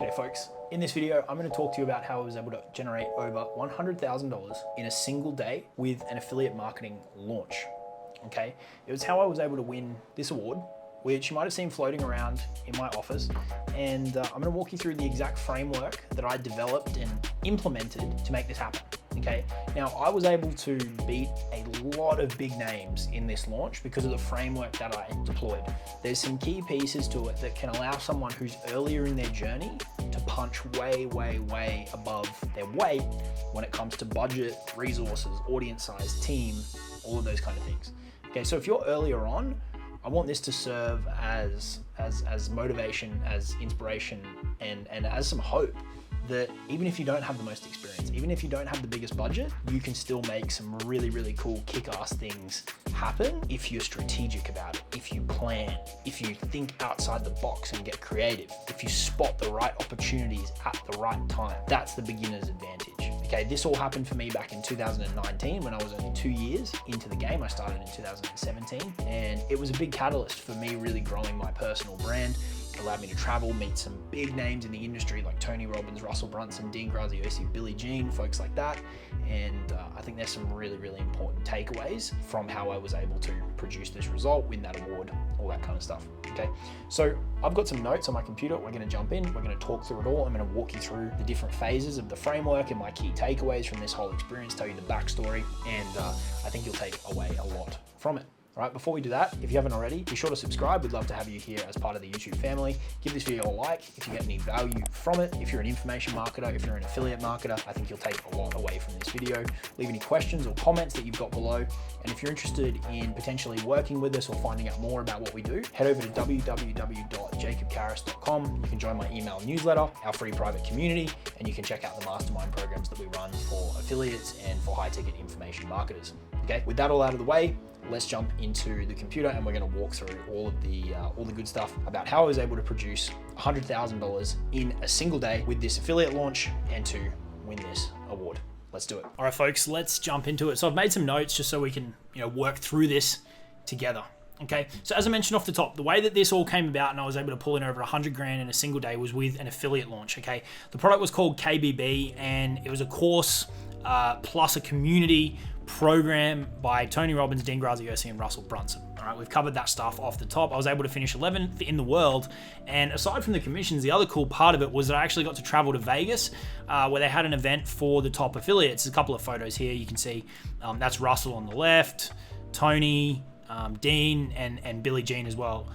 G'day folks. In this video, I'm going to talk to you about how I was able to generate over $100,000 in a single day with an affiliate marketing launch. Okay, it was how I was able to win this award, which you might have seen floating around in my office. And I'm going to walk you through the exact framework that I developed and implemented to make this happen. Okay, now I was able to beat a lot of big names in this launch because of the framework that I deployed. There's some key pieces to it that can allow someone who's earlier in their journey to punch way above their weight when it comes to budget, resources, audience size, team, all of those kind of things. Okay, so if you're earlier on, I want this to serve as motivation, as inspiration, and as some hope that even if you don't have the most experience, even if you don't have the biggest budget, you can still make some really cool kick-ass things happen if you're strategic about it, if you plan, if you think outside the box and get creative, if you spot the right opportunities at the right time. That's the beginner's advantage. Okay, this all happened for me back in 2019 when I was only 2 years into the game. I started in 2017, and it was a big catalyst for me really growing my personal brand. It allowed me to travel, meet some big names in the industry like Tony Robbins, Russell Brunson, Dean Graziosi, Billie Jean, folks like that. And I think there's some really important takeaways from how I was able to produce this result, win that award, all that kind of stuff. Okay, so I've got some notes on my computer. We're going to jump in. We're going to talk through it all. I'm going to walk you through the different phases of the framework and my key takeaways from this whole experience, tell you the backstory, and I think you'll take away a lot from it. All right, before we do that, if you haven't already, be sure to subscribe. We'd love to have you here as part of the YouTube family. Give this video a like if you get any value from it. If you're an information marketer, if you're an affiliate marketer, I think you'll take a lot away from this video. Leave any questions or comments that you've got below. And if you're interested in potentially working with us or finding out more about what we do, head over to www.jacobcaris.com. You can join my email newsletter, our free private community, and you can check out the mastermind programs that we run for affiliates and for high-ticket information marketers. Okay, with that all out of the way, let's jump into the computer and we're going to walk through all the good stuff about how I was able to produce $100,000 in a single day with this affiliate launch and to win this award. Let's do it. All right, folks, let's jump into it. So I've made some notes just so we can, work through this together. Okay, so as I mentioned off the top, the way that this all came about and I was able to pull in over 100 grand in a single day was with an affiliate launch. Okay, the product was called KBB and it was a course plus a community program by Tony Robbins, Dean Graziosi, and Russell Brunson. All right, we've covered that stuff off the top. I was able to finish 11th in the world, and aside from the commissions, the other cool part of it was that I actually got to travel to Vegas, where they had an event for the top affiliates. There's a couple of photos here. You can see that's Russell on the left, Tony, Dean, and Billie Jean as well,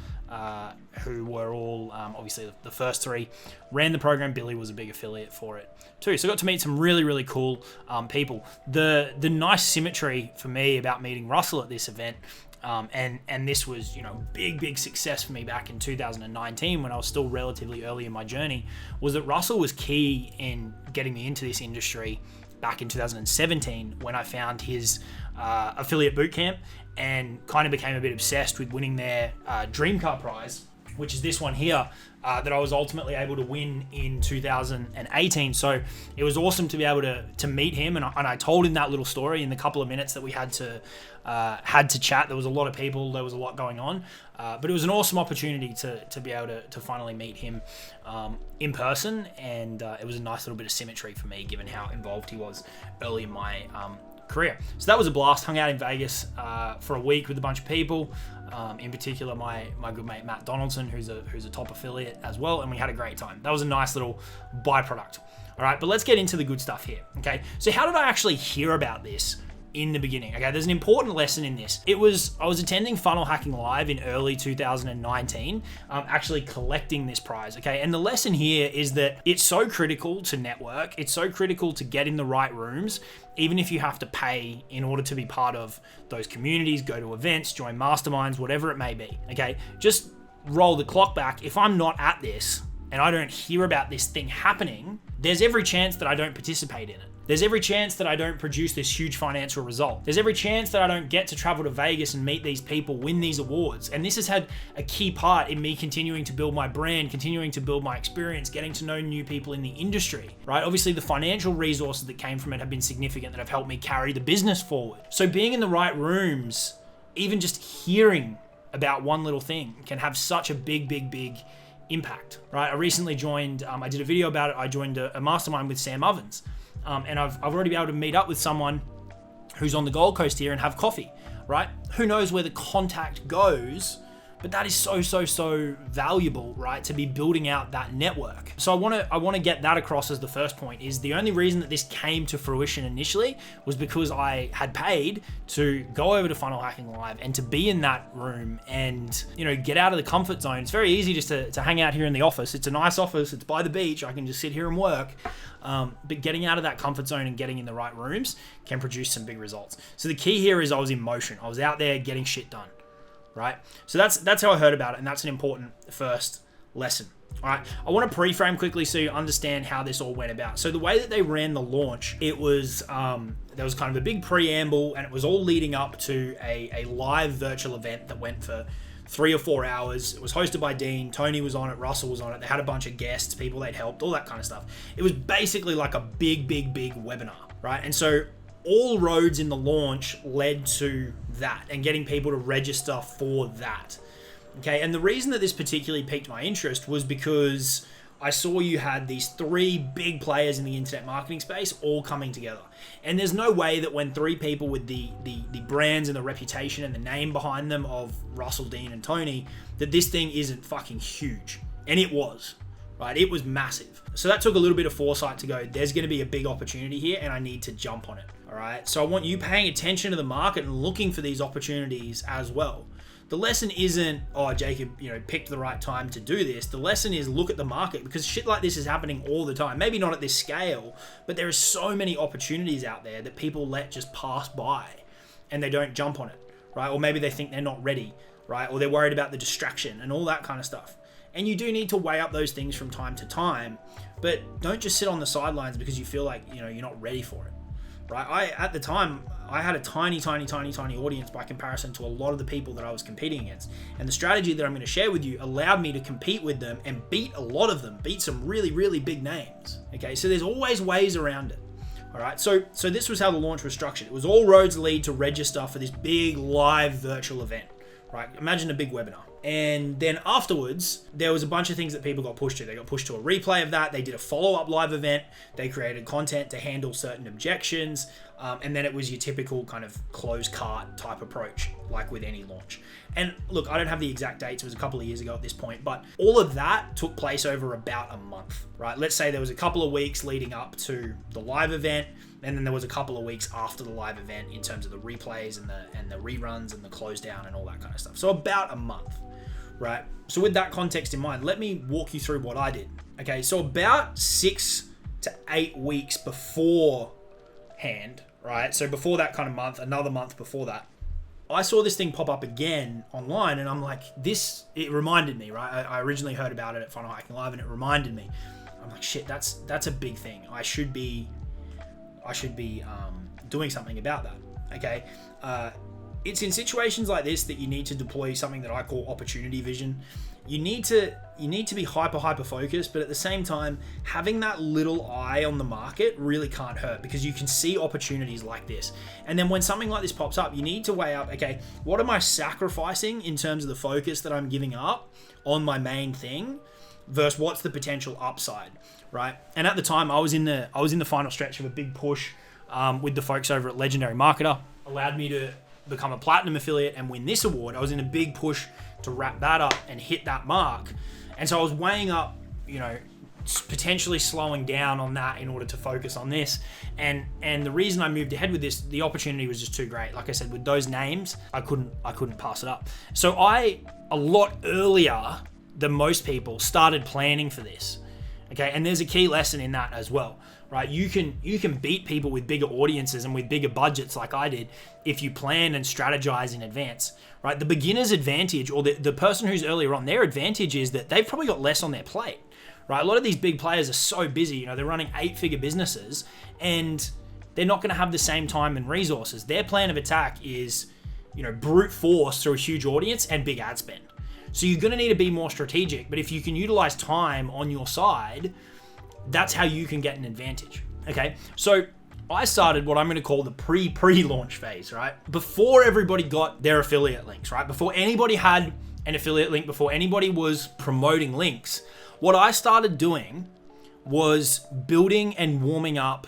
who were all obviously the first three. Ran the program. Billie was a big affiliate for it too. So I got to meet some really cool people. The nice symmetry for me about meeting Russell at this event, and this was big success for me back in 2019 when I was still relatively early in my journey, was that Russell was key in getting me into this industry back in 2017 when I found his affiliate bootcamp and kind of became a bit obsessed with winning their dream car prize, which is this one here, that I was ultimately able to win in 2018. So it was awesome to be able to meet him, and I told him that little story in the couple of minutes that we had to chat. There was a lot of people, there was a lot going on, but it was an awesome opportunity to be able to finally meet him in person, and it was a nice little bit of symmetry for me given how involved he was early in my career. So that was a blast. Hung out in Vegas for a week with a bunch of people, in particular my good mate Matt Donaldson, who's a top affiliate as well, and we had a great time. That was a nice little byproduct. All right, but let's get into the good stuff here. Okay, so how did I actually hear about this in the beginning? Okay, there's an important lesson in this. I was attending Funnel Hacking Live in early 2019, actually collecting this prize. Okay, and the lesson here is that it's so critical to network. It's so critical to get in the right rooms, even if you have to pay in order to be part of those communities, go to events, join masterminds, whatever it may be. Okay, just roll the clock back. If I'm not at this and I don't hear about this thing happening, there's every chance that I don't participate in it. There's every chance that I don't produce this huge financial result. There's every chance that I don't get to travel to Vegas and meet these people, win these awards. And this has had a key part in me continuing to build my brand, continuing to build my experience, getting to know new people in the industry, right? Obviously, the financial resources that came from it have been significant, that have helped me carry the business forward. So being in the right rooms, even just hearing about one little thing can have such a big impact, right? I recently joined, I did a video about it. I joined a mastermind with Sam Ovens. And I've already been able to meet up with someone who's on the Gold Coast here and have coffee, right? Who knows where the contact goes, but that is so valuable, right? To be building out that network. So I want to get that across as the first point. Is the only reason that this came to fruition initially was because I had paid to go over to Funnel Hacking Live and to be in that room and, you know, get out of the comfort zone. It's very easy just to hang out here in the office. It's a nice office. It's by the beach. I can just sit here and work. But getting out of that comfort zone and getting in the right rooms can produce some big results. So the key here is I was in motion. I was out there getting shit done. Right? So that's how I heard about it, and that's an important first lesson. All right, I want to pre-frame quickly so you understand how this all went about. So the way that they ran the launch, it was there was kind of a big preamble, and it was all leading up to a live virtual event that went for 3 or 4 hours. It was hosted by Dean. Tony was on it. Russell was on it. They had a bunch of guests, people they'd helped, all that kind of stuff. It was basically like a big webinar, right? And so all roads in the launch led to that and getting people to register for that. Okay, and the reason that this particularly piqued my interest was because I saw you had these 3 big players in the internet marketing space all coming together. And there's no way that when 3 people with the brands and the reputation and the name behind them of Russell, Dean, and Tony, that this thing isn't fucking huge. And it was, right? It was massive. So that took a little bit of foresight to go, there's going to be a big opportunity here and I need to jump on it. All right. So I want you paying attention to the market and looking for these opportunities as well. The lesson isn't, oh, Jacob, you know, picked the right time to do this. The lesson is look at the market, because shit like this is happening all the time. Maybe not at this scale, but there are so many opportunities out there that people let just pass by and they don't jump on it, right? Or maybe they think they're not ready, right? Or they're worried about the distraction and all that kind of stuff. And you do need to weigh up those things from time to time, but don't just sit on the sidelines because you feel like, you know, you're not ready for it. Right? At the time, I had a tiny audience by comparison to a lot of the people that I was competing against. And the strategy that I'm going to share with you allowed me to compete with them and beat a lot of them, beat some really big names. Okay, so there's always ways around it. All right, so this was how the launch was structured. It was all roads lead to register for this big live virtual event. Right? Imagine a big webinar. And then afterwards, there was a bunch of things that people got pushed to. They got pushed to a replay of that. They did a follow-up live event. They created content to handle certain objections. And then it was your typical kind of closed cart type approach, like with any launch. And look, I don't have the exact dates. It was a couple of years ago at this point, but all of that took place over about a month, right? Let's say there was a couple of weeks leading up to the live event, and then there was a couple of weeks after the live event in terms of the replays and the reruns and the close down and all that kind of stuff. So about a month, right? So with that context in mind, let me walk you through what I did. Okay, so about 6 to 8 weeks beforehand, right? So before that kind of month, another month before that, I saw this thing pop up again online, and I'm like, it reminded me, right? I originally heard about it at Funnel Hacking Live, and it reminded me. I'm like, shit, that's a big thing. I should be doing something about that. Okay, it's in situations like this that you need to deploy something that I call opportunity vision. You need to be hyper focused, but at the same time, having that little eye on the market really can't hurt, because you can see opportunities like this. And then when something like this pops up, you need to weigh up, okay, what am I sacrificing in terms of the focus that I'm giving up on my main thing versus what's the potential upside, right? And at the time, I was in the final stretch of a big push with the folks over at Legendary Marketer. Allowed me to become a platinum affiliate and win this award. I was in a big push to wrap that up and hit that mark. And so I was weighing up, you know, potentially slowing down on that in order to focus on this. And the reason I moved ahead with this, the opportunity was just too great. Like I said, with those names, I couldn't pass it up. So I, a lot earlier than most people, started planning for this. Okay, and there's a key lesson in that as well, right? You can beat people with bigger audiences and with bigger budgets like I did if you plan and strategize in advance, right? The beginner's advantage, or the person who's earlier on, their advantage is that they've probably got less on their plate, right? A lot of these big players are so busy, you know, they're running 8-figure businesses and they're not going to have the same time and resources. Their plan of attack is, you know, brute force through a huge audience and big ad spend. So you're going to need to be more strategic, but if you can utilize time on your side, that's how you can get an advantage. Okay, so I started what I'm going to call the pre-launch phase, right? Before everybody got their affiliate links, right? Before anybody had an affiliate link, before anybody was promoting links, what I started doing was building and warming up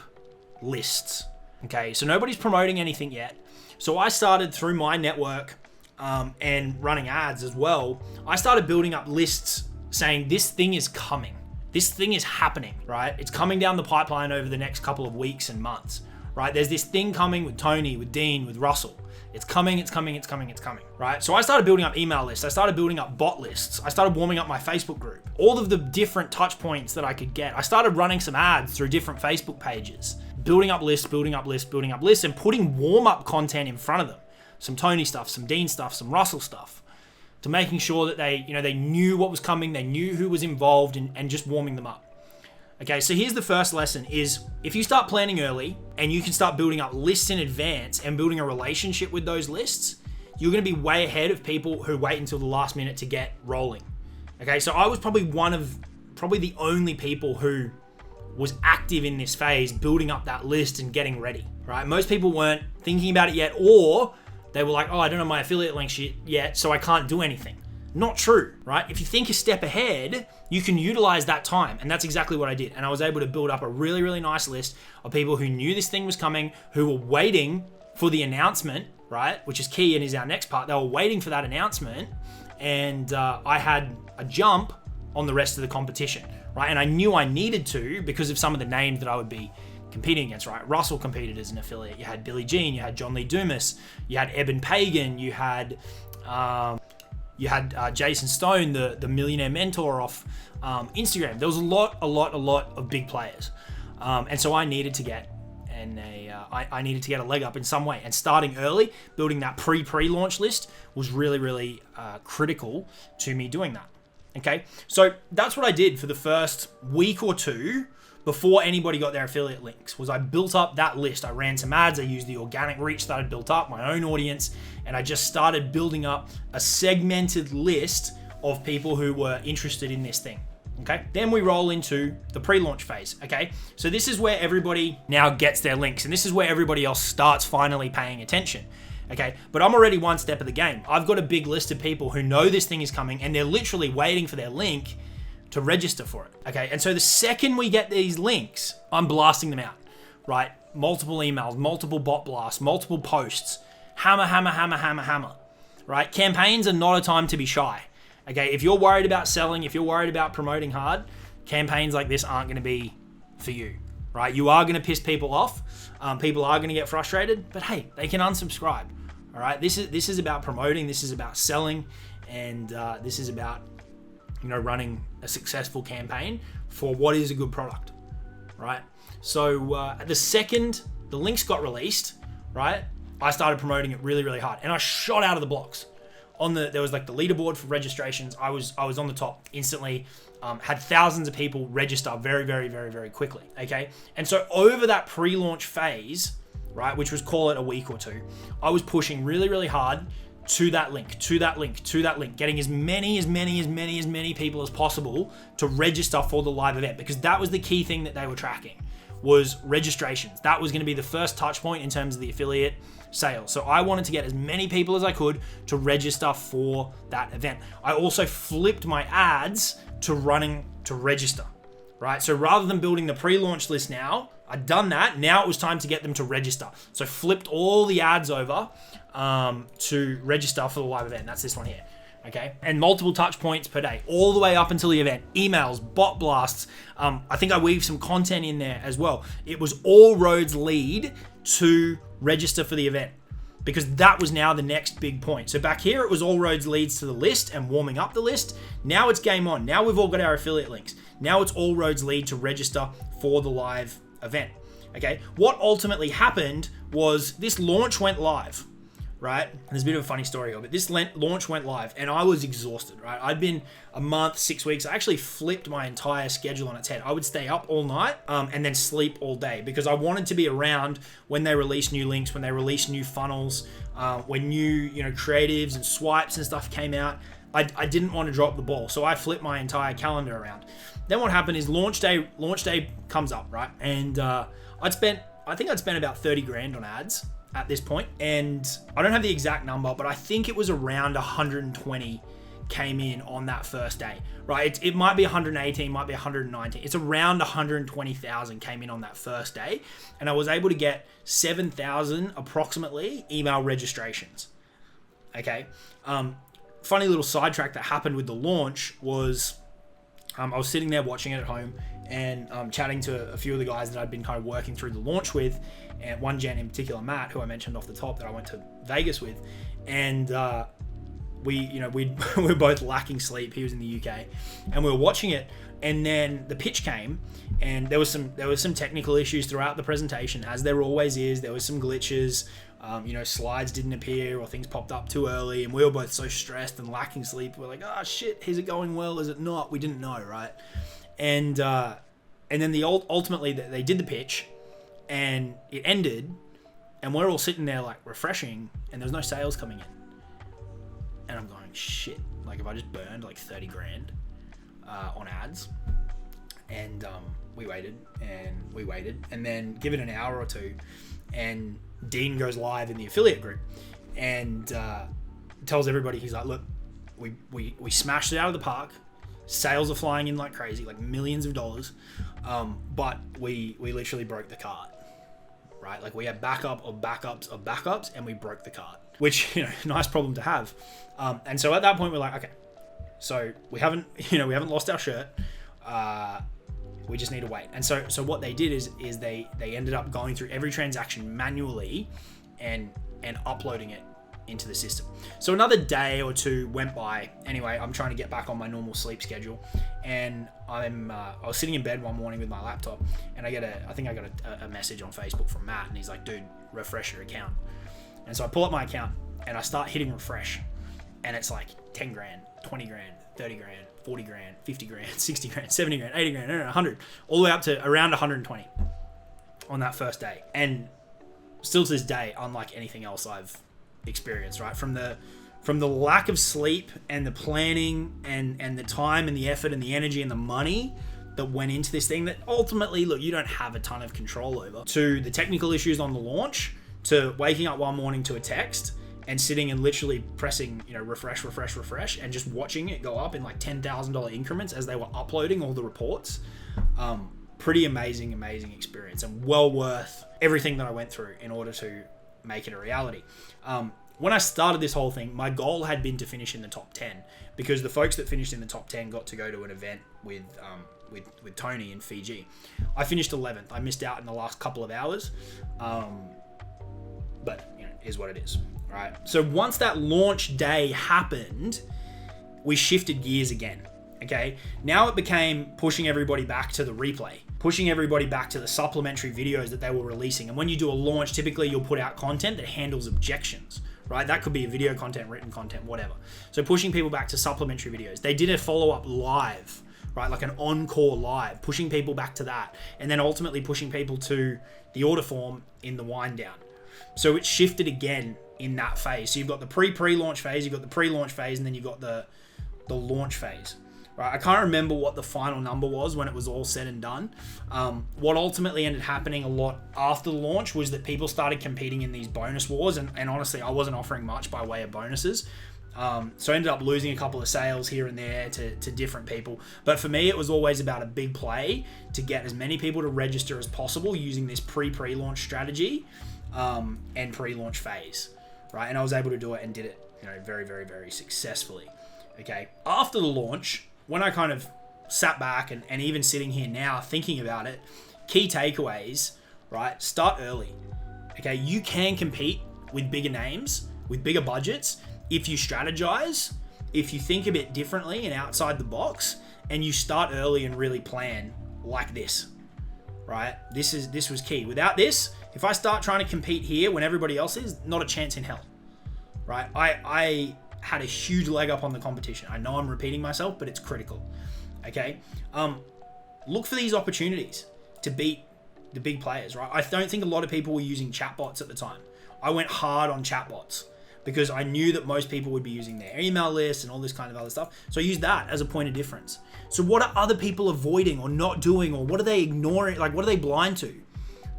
lists. Okay, so nobody's promoting anything yet. So I started through my network and running ads as well. I started building up lists saying this thing is coming. This thing is happening, right? It's coming down the pipeline over the next couple of weeks and months, right? There's this thing coming with Tony, with Dean, with Russell. It's coming, it's coming, it's coming, it's coming, right? So I started building up email lists. I started building up bot lists. I started warming up my Facebook group. All of the different touch points that I could get. I started running some ads through different Facebook pages, building up lists, building up lists, building up lists, and putting warm-up content in front of them. Some Tony stuff, some Dean stuff, some Russell stuff, to making sure that they knew what was coming, they knew who was involved, and just warming them up. Okay, so here's the first lesson is if you start planning early and you can start building up lists in advance and building a relationship with those lists, you're gonna be way ahead of people who wait until the last minute to get rolling. Okay, so I was probably the only people who was active in this phase, building up that list and getting ready, right? Most people weren't thinking about it yet, or they were like, oh, I don't know my affiliate links yet, so I can't do anything. Not true, right? If you think a step ahead, you can utilize that time. And that's exactly what I did. And I was able to build up a really, really nice list of people who knew this thing was coming, who were waiting for the announcement, right? Which is key and is our next part. They were waiting for that announcement. And I had a jump on the rest of the competition, right? And I knew I needed to because of some of the names that I would be competing against, right? Russell competed as an affiliate. You had Billie Jean, you had John Lee Dumas, you had Eben Pagan, you had Jason Stone, the millionaire mentor off Instagram. There was a lot of big players, and so I needed to get I needed to get a leg up in some way. And starting early, building that pre-launch list was really, really critical to me doing that. Okay, so that's what I did for the first week or two before anybody got their affiliate links. Was I built up that list. I ran some ads. I used the organic reach that I'd built up, my own audience, and I just started building up a segmented list of people who were interested in this thing. Okay, then we roll into the pre-launch phase. Okay, so this is where everybody now gets their links, and this is where everybody else starts finally paying attention. Okay, but I'm already one step of the game. I've got a big list of people who know this thing is coming, and they're literally waiting for their link to register for it. Okay, and so the second we get these links, I'm blasting them out, right? Multiple emails, multiple bot blasts, multiple posts, hammer, right? Campaigns are not a time to be shy. Okay, if you're worried about selling, if you're worried about promoting hard, campaigns like this aren't gonna be for you, right? You are gonna piss people off. People are gonna get frustrated, but hey, they can unsubscribe, all right? This is about promoting, this is about selling, and this is about running a successful campaign for what is a good product, right? So the second the links got released, right, I started promoting it really, really hard, and I shot out of the blocks. There was like the leaderboard for registrations. I was on the top instantly. Had thousands of people register very, very, very, very quickly. Okay, and so over that pre-launch phase, right, which was call it a week or two, I was pushing really, really hard to that link, getting as many people as possible to register for the live event, because that was the key thing that they were tracking, was registrations. That was going to be the first touch point in terms of the affiliate sales. So I wanted to get as many people as I could to register for that event. I also flipped my ads to running to register, right? So rather than building the pre-launch list now, I'd done that. Now it was time to get them to register. So flipped all the ads over to register for the live event. That's this one here. Okay, and multiple touch points per day, all the way up until the event. Emails, bot blasts. I think I weaved some content in there as well. It was all roads lead to register for the event, because that was now the next big point. So back here, it was all roads leads to the list and warming up the list. Now it's game on. Now we've all got our affiliate links. Now it's all roads lead to register for the live event. Okay, what ultimately happened was this launch went live. Right? And there's a bit of a funny story here, but this launch went live and I was exhausted, right? I'd been a month, 6 weeks. I actually flipped my entire schedule on its head. I would stay up all night and then sleep all day, because I wanted to be around when they release new links, when they release new funnels, when new, creatives and swipes and stuff came out. I didn't want to drop the ball. So I flipped my entire calendar around. Then what happened is launch day comes up, right? And I think I'd spent about 30 grand on ads at this point, and I don't have the exact number, but I think it was around 120 came in on that first day, right? It might be 118, might be 119. It's around 120,000 came in on that first day. And I was able to get 7,000 approximately email registrations. Okay. Funny little sidetrack that happened with the launch was I was sitting there watching it at home and chatting to a few of the guys that I'd been kind of working through the launch with, and one gen in particular, Matt, who I mentioned off the top that I went to Vegas with, and we were both lacking sleep. He was in the UK, and we were watching it, and then the pitch came, and there was some technical issues throughout the presentation, as there always is. There was some glitches. Slides didn't appear, or things popped up too early, and we were both so stressed and lacking sleep. We're like, oh shit, is it going well? Is it not? We didn't know, right? And then ultimately they did the pitch, and it ended, and we're all sitting there like refreshing, and there's no sales coming in. And I'm going, shit, like if I just burned like 30 grand on ads. And we waited, and then give it an hour or two, and Dean goes live in the affiliate group and tells everybody, he's like, look, we smashed it out of the park. Sales are flying in like crazy, like millions of dollars. But we literally broke the cart, right? Like we had backup of backups of backups, and we broke the cart, which, nice problem to have. And so at that point we're like, okay, so we haven't lost our shirt. We just need to wait. And so what they did is they ended up going through every transaction manually and uploading it into the system. So another day or two went by. Anyway, I'm trying to get back on my normal sleep schedule, and I was sitting in bed one morning with my laptop, and I got a message on Facebook from Matt, and he's like, dude, refresh your account. And so I pull up my account and I start hitting refresh, and it's like 10 grand, 20 grand, 30 grand, 40 grand, 50 grand, 60 grand, 70 grand, 80 grand, 100, all the way up to around 120 on that first day. And still to this day, unlike anything else I've experienced, right? From the lack of sleep and the planning and the time and the effort and the energy and the money that went into this thing that ultimately, look, you don't have a ton of control over, to the technical issues on the launch, to waking up one morning to a text and sitting and literally pressing, refresh, and just watching it go up in like $10,000 increments as they were uploading all the reports. Pretty amazing experience, and well worth everything that I went through in order to make it a reality. When I started this whole thing, my goal had been to finish in the top 10, because the folks that finished in the top 10 got to go to an event with Tony in Fiji. I finished 11th. I missed out in the last couple of hours, but is what it is. Right. So once that launch day happened, we shifted gears again. Okay. Now it became pushing everybody back to the replay, pushing everybody back to the supplementary videos that they were releasing. And when you do a launch, typically you'll put out content that handles objections, right? That could be a video content, written content, whatever. So pushing people back to supplementary videos. They did a follow-up live, right? Like an encore live, pushing people back to that. And then ultimately pushing people to the order form in the wind down. So it shifted again in that phase. So you've got the pre-launch phase, you've got the pre-launch phase, and then you've got the launch phase, right? I can't remember what the final number was when it was all said and done. What ultimately ended happening a lot after the launch was that people started competing in these bonus wars, and honestly, I wasn't offering much by way of bonuses. So I ended up losing a couple of sales here and there to different people. But for me, it was always about a big play to get as many people to register as possible using this pre-launch strategy and pre-launch phase. Right, and I was able to do it and did it, very, very, very successfully. Okay, after the launch, when I kind of sat back and even sitting here now thinking about it, key takeaways, right? Start early. Okay, you can compete with bigger names, with bigger budgets, if you strategize, if you think a bit differently and outside the box, and you start early and really plan like this. Right, this was key. Without this, if I start trying to compete here when everybody else is, not a chance in hell, right? I had a huge leg up on the competition. I know I'm repeating myself, but it's critical, okay? Look for these opportunities to beat the big players, right? I don't think a lot of people were using chatbots at the time. I went hard on chatbots because I knew that most people would be using their email list and all this kind of other stuff. So I used that as a point of difference. So what are other people avoiding or not doing, or what are they ignoring? Like, what are they blind to?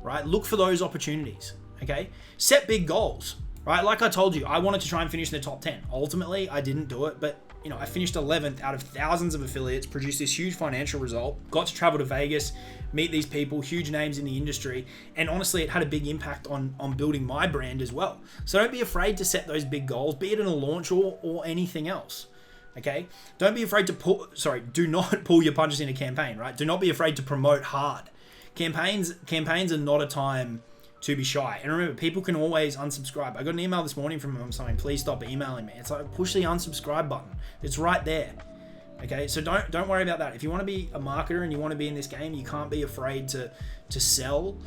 Right? Look for those opportunities. Okay? Set big goals. Right? Like I told you, I wanted to try and finish in the top 10. Ultimately, I didn't do it, but I finished 11th out of thousands of affiliates, produced this huge financial result, got to travel to Vegas, meet these people, huge names in the industry, and honestly, it had a big impact on building my brand as well. So don't be afraid to set those big goals, be it in a launch or anything else. Okay? Don't be afraid to do not pull your punches in a campaign, right? Do not be afraid to promote hard. Campaigns are not a time to be shy. And remember, people can always unsubscribe. I got an email this morning from them saying, please stop emailing me. It's like, push the unsubscribe button. It's right there. Okay, so don't worry about that. If you want to be a marketer and you want to be in this game, you can't be afraid to sell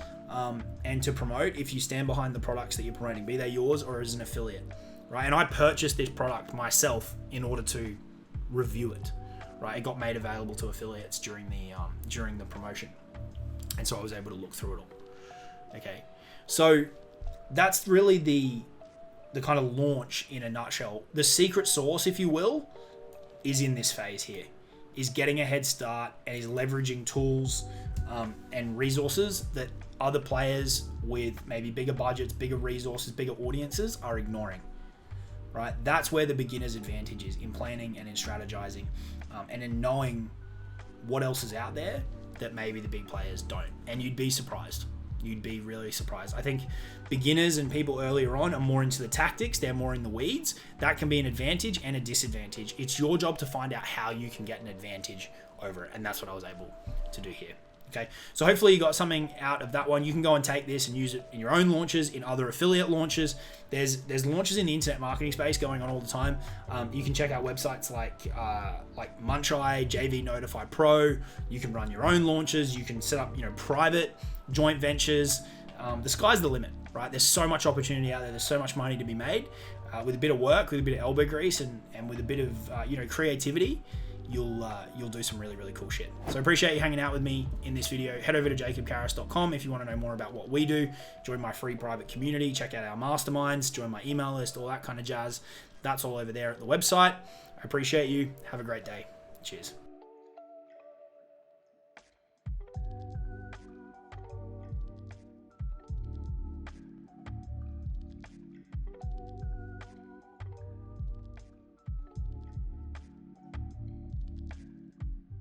and to promote if you stand behind the products that you're promoting, be they yours or as an affiliate, right? And I purchased this product myself in order to review it, right? It got made available to affiliates during the promotion, and so I was able to look through it all. Okay, so that's really the kind of launch in a nutshell. The secret sauce, if you will, is in this phase here, is getting a head start and is leveraging tools and resources that other players with maybe bigger budgets, bigger resources, bigger audiences are ignoring, right? That's where the beginner's advantage is, in planning and in strategizing and in knowing what else is out there that maybe the big players don't. And you'd be surprised. You'd be really surprised. I think beginners and people earlier on are more into the tactics. They're more in the weeds. That can be an advantage and a disadvantage. It's your job to find out how you can get an advantage over it. And that's what I was able to do here. Okay, so hopefully you got something out of that one. You can go and take this and use it in your own launches, in other affiliate launches. There's launches in the internet marketing space going on all the time. You can check out websites like Muncheye, JV Notify Pro. You can run your own launches. You can set up private joint ventures. The sky's the limit, right? There's so much opportunity out there. There's so much money to be made. With a bit of work, with a bit of elbow grease, and with a bit of creativity, you'll do some really, really cool shit. So I appreciate you hanging out with me in this video. Head over to jacobkarras.com if you want to know more about what we do. Join my free private community. Check out our masterminds. Join my email list, all that kind of jazz. That's all over there at the website. I appreciate you. Have a great day. Cheers.